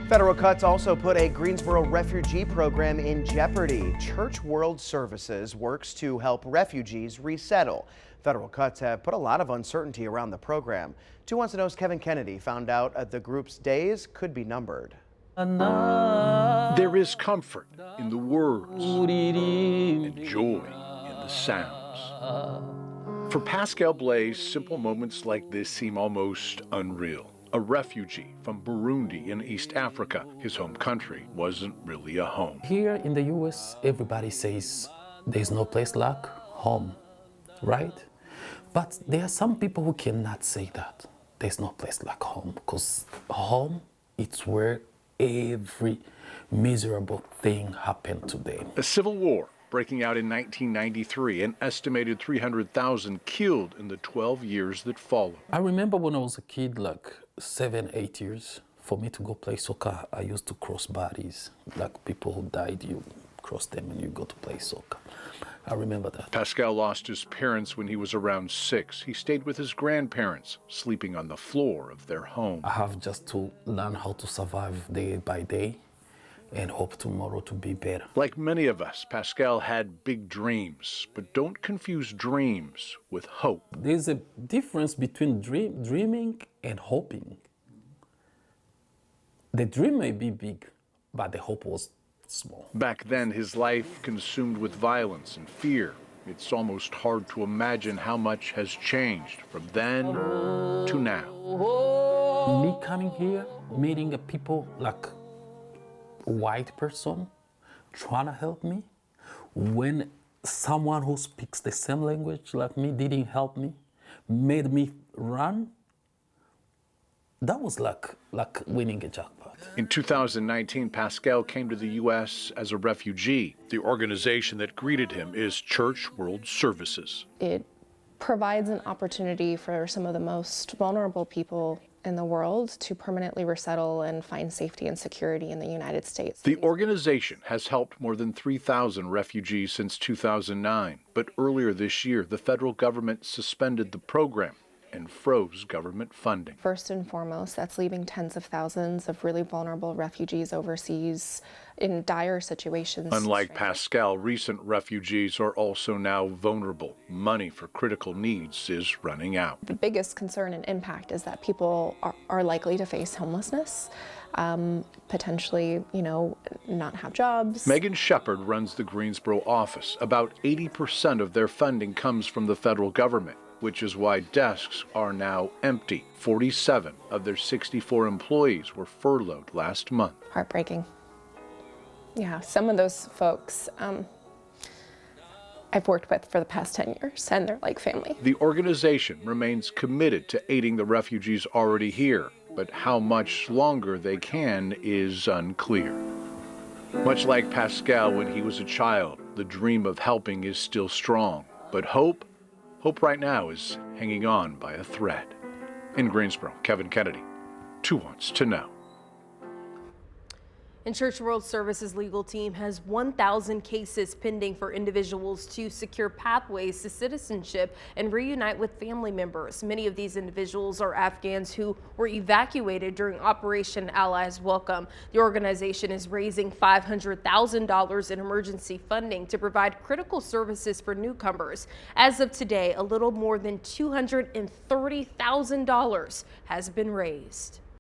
Federal cuts also put a Greensboro refugee program in jeopardy. Church World Services works to help refugees resettle. Federal cuts have put a lot of uncertainty around the program. 2 Wants to Know's Kevin Kennedy found out the group's days could be numbered. There is comfort in the words and joy in the sounds. For Pascal Blaise, simple moments like this seem almost unreal. A refugee from Burundi in East Africa, his home country wasn't really a home. Here in the US, everybody says there's no place like home, right? But there are some people who cannot say that. There's no place like home, because home, it's where every miserable thing happened to them. A civil war breaking out in 1993, an estimated 300,000 killed in the 12 years that followed. I remember when I was a kid, like 7, 8 years, for me to go play soccer, I used to cross bodies. Like people who died, you cross them and you go to play soccer. I remember that. Pascal lost his parents when he was around 6. He stayed with his grandparents, sleeping on the floor of their home. I have just to learn how to survive day by day and hope tomorrow to be better. Like many of us, Pascal had big dreams, but don't confuse dreams with hope. There's a difference between dreaming and hoping. The dream may be big, but the hope was small. Back then, his life consumed with violence and fear. It's almost hard to imagine how much has changed from then to now. Me coming here, meeting a people like a white person, trying to help me, when someone who speaks the same language like me didn't help me, made me run, that was like winning a jackpot. In 2019, Pascal came to the U.S. as a refugee. The organization that greeted him is Church World Services. It provides an opportunity for some of the most vulnerable people in the world to permanently resettle and find safety and security in the United States. The organization has helped more than 3,000 refugees since 2009, but earlier this year, the federal government suspended the program and froze government funding. First and foremost, that's leaving tens of thousands of really vulnerable refugees overseas in dire situations. Unlike Pascal, recent refugees are also now vulnerable. Money for critical needs is running out. The biggest concern and impact is that people are likely to face homelessness, potentially, not have jobs. Megan Shepard runs the Greensboro office. About 80% of their funding comes from the federal government, which is why desks are now empty. 47 of their 64 employees were furloughed last month. Heartbreaking. Yeah, some of those folks I've worked with for the past 10 years, and they're like family. The organization remains committed to aiding the refugees already here, but how much longer they can is unclear. Much like Pascal when he was a child, the dream of helping is still strong, but hope right now is hanging on by a thread. In Greensboro, Kevin Kennedy, 2 Wants to Know. And Church World Services legal team has 1,000 cases pending for individuals to secure pathways to citizenship and reunite with family members. Many of these individuals are Afghans who were evacuated during Operation Allies Welcome. The organization is raising $500,000 in emergency funding to provide critical services for newcomers. As of today, a little more than $230,000 has been raised.